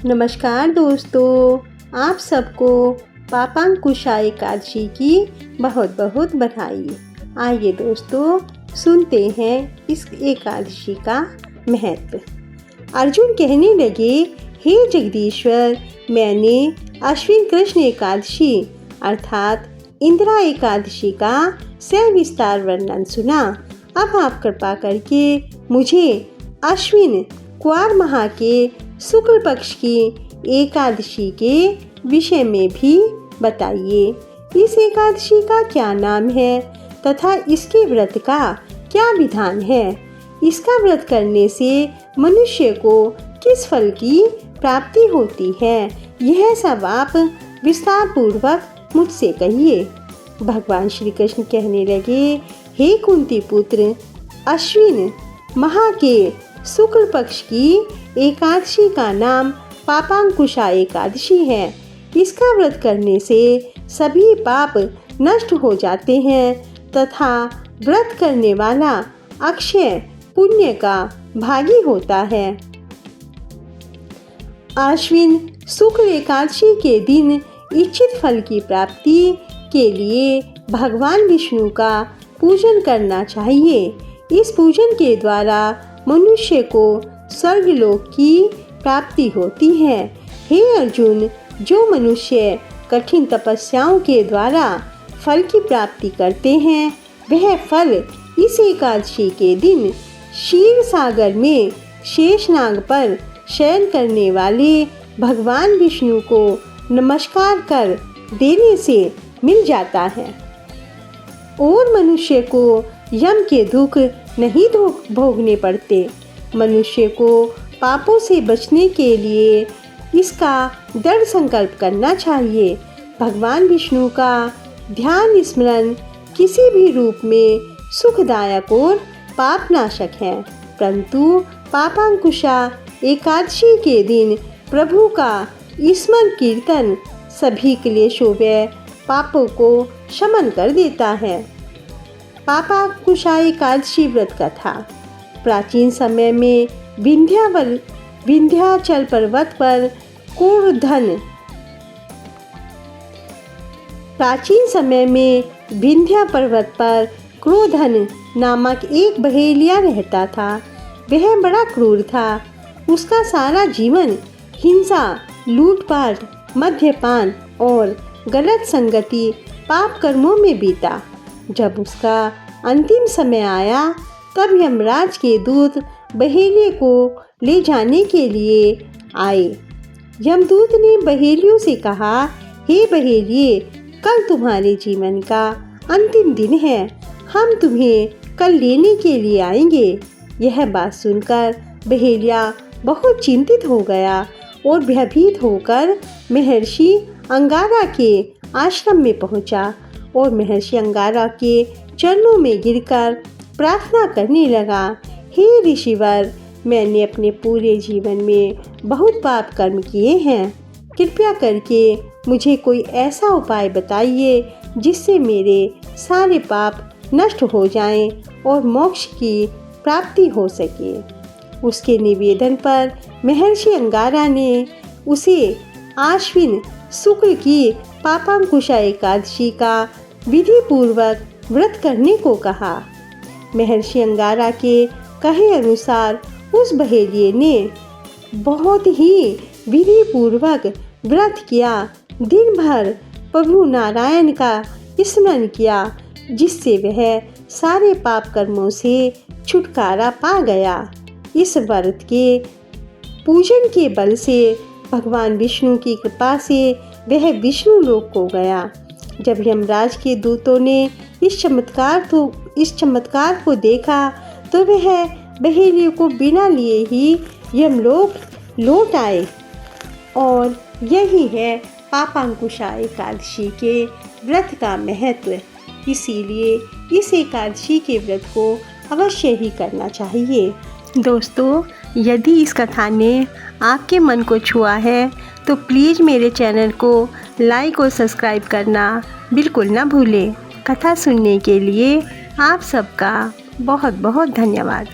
नमस्कार दोस्तों, आप सबको पापांकुशा एकादशी की बहुत बहुत बधाई। आइए दोस्तों, सुनते हैं इस एकादशी का महत्व। अर्जुन कहने लगे, हे जगदीश्वर, मैंने अश्विन कृष्ण एकादशी अर्थात इंदिरा एकादशी का सविस्तार वर्णन सुना। अब आप कृपा करके मुझे अश्विन क्वार माह के शुक्ल पक्ष की एकादशी के विषय में भी बताइए। इस एकादशी का क्या नाम है तथा इसके व्रत का क्या विधान है? इसका व्रत करने से मनुष्य को किस फल की प्राप्ति होती है? यह सब आप विस्तार पूर्वक मुझसे कहिए। भगवान श्री कृष्ण कहने लगे, हे कुंती पुत्र, अश्विन माह के शुक्ल पक्ष की एकादशी का नाम पापांकुशा एकादशी है। इसका व्रत करने से सभी पाप नष्ट हो जाते हैं तथा व्रत करने वाला अक्षय पुण्य का भागी होता है। अश्विन शुक्ल एकादशी के दिन इच्छित फल की प्राप्ति के लिए भगवान विष्णु का पूजन करना चाहिए। इस पूजन के द्वारा मनुष्य को स्वर्गलोक की प्राप्ति होती है। हे अर्जुन, जो मनुष्य कठिन तपस्याओं के द्वारा फल की प्राप्ति करते हैं, वह फल इस एकादशी के दिन क्षीर सागर में शेषनाग पर शयन करने वाले भगवान विष्णु को नमस्कार कर देने से मिल जाता है और मनुष्य को यम के दुख नहीं भोगने पड़ते। मनुष्य को पापों से बचने के लिए इसका दृढ़ संकल्प करना चाहिए। भगवान विष्णु का ध्यान स्मरण किसी भी रूप में सुखदायक और पापनाशक है, परंतु पापांकुशा एकादशी के दिन प्रभु का स्मरण कीर्तन सभी क्लेशों व पापों को शमन कर देता है। पापांकुशा एकादशी व्रत कथा। प्राचीन समय में विंध्याचल पर्वत पर क्रोधन नामक एक बहेलिया रहता था। वह बड़ा क्रूर था। उसका सारा जीवन हिंसा, लूटपाट, मद्यपान और गलत संगति पाप कर्मों में बीता। जब उसका अंतिम समय आया, तब यमराज के दूत बहेलिये को ले जाने के लिए आए। यमदूत ने बहेलियों से कहा, हे बहेलिये, कल तुम्हारे जीवन का अंतिम दिन है। हम तुम्हें कल लेने के लिए आएंगे। यह बात सुनकर बहेलिया बहुत चिंतित हो गया और भयभीत होकर महर्षि अंगारा के आश्रम में पहुंचा और महर्षि अंगारा के चरणों में गिरकर प्रार्थना करने लगा, हे ऋषिवर, मैंने अपने पूरे जीवन में बहुत पाप कर्म किए हैं। कृपया करके मुझे कोई ऐसा उपाय बताइए जिससे मेरे सारे पाप नष्ट हो जाएं और मोक्ष की प्राप्ति हो सके। उसके निवेदन पर महर्षि अंगारा ने उसे आश्विन शुक्ल की पापांकुशा एकादशी का विधि पूर्वक व्रत करने को कहा। महर्षि अंगारा के कहे अनुसार उस बहेलिये ने बहुत ही विधि पूर्वक व्रत किया। दिन भर प्रभु नारायण का स्मरण किया, जिससे वह सारे पाप कर्मों से छुटकारा पा गया। इस व्रत के पूजन के बल से भगवान विष्णु की कृपा से वह विष्णु लोक को गया। जब यमराज के दूतों ने इस चमत्कार को देखा तो वह बहेलिये को बिना लिए ही यमलोक लौट आए। और यही है पापांकुशा एकादशी के व्रत का महत्व। इसीलिए इस एकादशी के व्रत को अवश्य ही करना चाहिए। दोस्तों, यदि इस कथा ने आपके मन को छुआ है तो प्लीज़ मेरे चैनल को लाइक और सब्सक्राइब करना बिल्कुल ना भूलें। कथा सुनने के लिए आप सबका बहुत बहुत धन्यवाद।